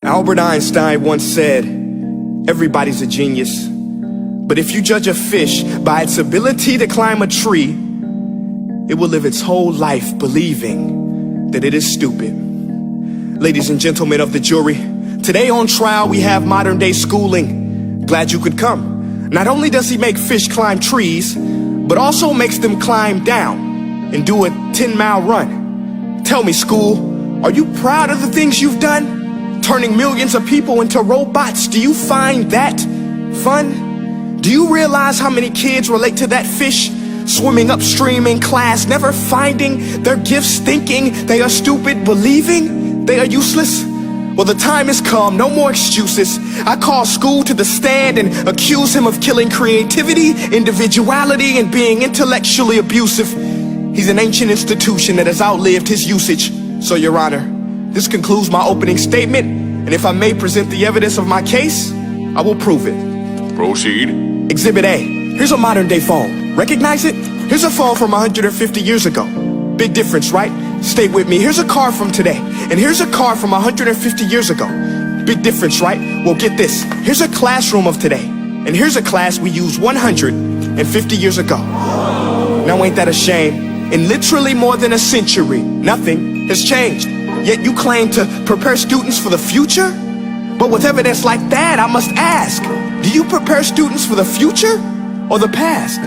Albert Einstein once said, everybody's a genius, but if you judge a fish by its ability to climb a tree, it will live its whole life believing that it is stupid. Ladies and gentlemen of the jury, today on trial we have modern day schooling. Glad you could come. Not only does he make fish climb trees, but also makes them climb down and do a 10-mile run. Tell me, school, are you proud of the things you've done? Turning millions of people into robots, do you find that fun? Do you realize how many kids relate to that fish swimming upstream in class, never finding their gifts, thinking they are stupid, believing they are useless? Well, the time has come, no more excuses. I call school to the stand and accuse him of killing creativity, individuality, and being intellectually abusive. He's an ancient institution that has outlived his usage. So, Your Honor, this concludes my opening statement, and if I may present the evidence of my case, I will prove it. Proceed. Exhibit A. Here's a modern day phone. Recognize it? Here's a phone from 150 years ago. Big difference, right? Stay with me. Here's a car from today, and here's a car from 150 years ago. Big difference, right? Well, get this. Here's a classroom of today, and here's a class we used 150 years ago. Now ain't that a shame? In literally more than a century, nothing has changed. Yet you claim to prepare students for the future? But with evidence like that, I must ask, do you prepare students for the future or the past?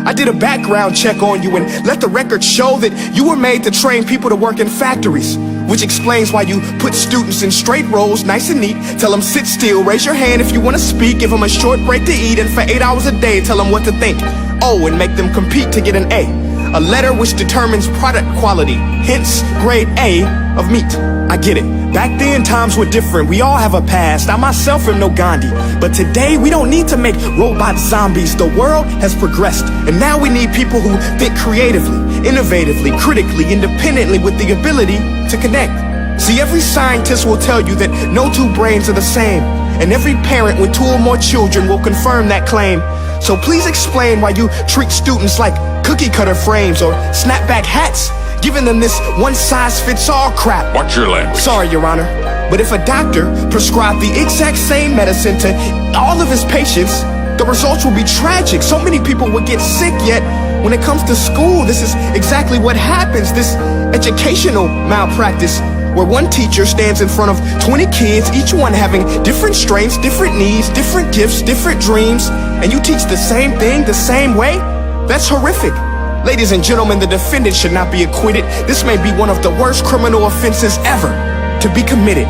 I did a background check on you and let the record show that you were made to train people to work in factories, which explains why you put students in straight rows, nice and neat, tell them sit still, raise your hand if you want to speak, give them a short break to eat, and for 8 hours a day tell them what to think. Oh, and make them compete to get an A letter which determines product quality, hence grade A of meat. I get it. Back then, times were different. We all have a past. I myself am no Gandhi. But today, we don't need to make robot zombies. The world has progressed. And now we need people who think creatively, innovatively, critically, independently, with the ability to connect. See, every scientist will tell you that no two brains are the same. And every parent with 2 or more children will confirm that claim. So please explain why you treat students like cookie cutter frames or snapback hats, giving them this one-size-fits-all crap. Watch your language. Sorry, Your Honor, but if a doctor prescribed the exact same medicine to all of his patients, the results will be tragic. So many people would get sick, yet when it comes to school, this is exactly what happens. This educational malpractice, where one teacher stands in front of 20 kids, each one having different strengths, different needs, different gifts, different dreams, and you teach the same thing the same way? That's horrific. Ladies and gentlemen, the defendant should not be acquitted. This may be one of the worst criminal offenses ever to be committed.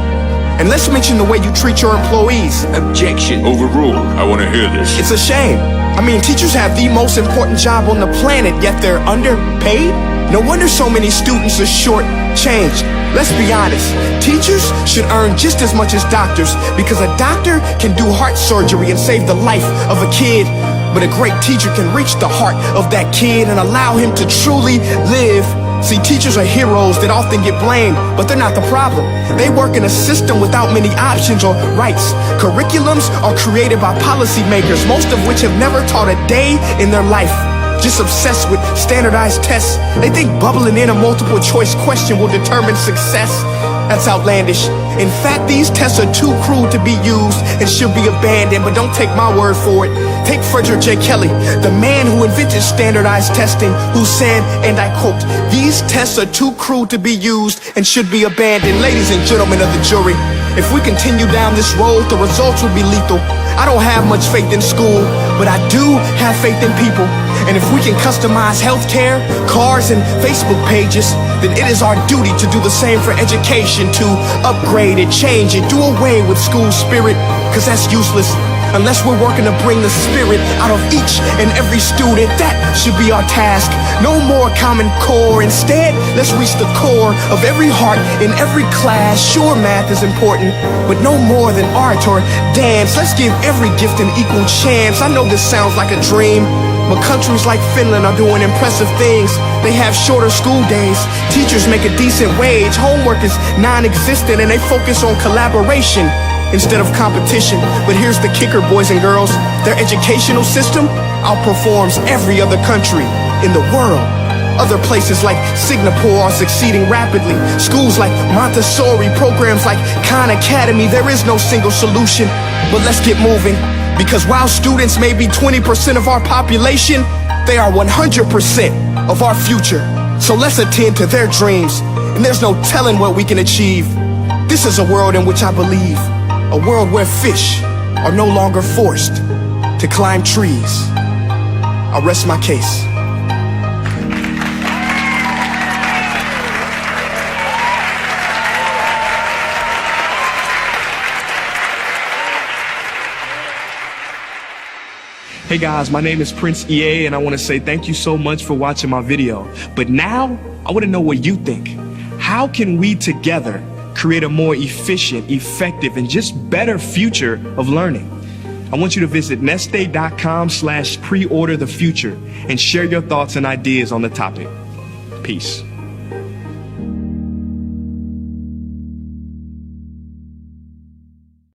And let's mention the way you treat your employees. Objection. Overruled. I want to hear this. It's a shame. I mean, teachers have the most important job on the planet, yet they're underpaid? No wonder so many students are short-changed. Let's be honest, teachers should earn just as much as doctors, because a doctor can do heart surgery and save the life of a kid, but a great teacher can reach the heart of that kid and allow him to truly live. See, teachers are heroes that often get blamed, but they're not the problem. They work in a system without many options or rights. Curriculums are created by policymakers, most of which have never taught a day in their life. Just obsessed with standardized tests. They think bubbling in a multiple choice question will determine success. That's outlandish. In fact, these tests are too cruel to be used and should be abandoned, but don't take my word for it. Take Frederick J. Kelly, the man who invented standardized testing, who said, and I quote, "These tests are too cruel to be used and should be abandoned." Ladies and gentlemen of the jury, if we continue down this road, the results will be lethal. I don't have much faith in school, but I do have faith in people. And if we can customize healthcare, cars, and Facebook pages, then it is our duty to do the same for education, to upgrade it, change it, do away with school spirit, because that's useless. Unless we're working to bring the spirit out of each and every student, that should be our task. No more Common Core. Instead, let's reach the core of every heart in every class. Sure, math is important, but no more than art or dance. Let's give every gift an equal chance. I know this sounds like a dream, but countries like Finland are doing impressive things. They have shorter school days, teachers make a decent wage, homework is non-existent, and they focus on collaboration instead of competition. But here's the kicker, boys and girls. Their educational system outperforms every other country in the world. Other places like Singapore are succeeding rapidly. Schools like Montessori, programs like Khan Academy. There is no single solution, but let's get moving. Because while students may be 20% of our population, they are 100% of our future. So let's attend to their dreams, and there's no telling what we can achieve. This is a world in which I believe, a world where fish are no longer forced to climb trees. I rest my case. Hey guys, my name is Prince EA, and I want to say thank you so much for watching my video. But now, I want to know what you think. How can we together create a more efficient, effective, and just better future of learning? I want you to visit nestday.com/preorder the future and share your thoughts and ideas on the topic. Peace.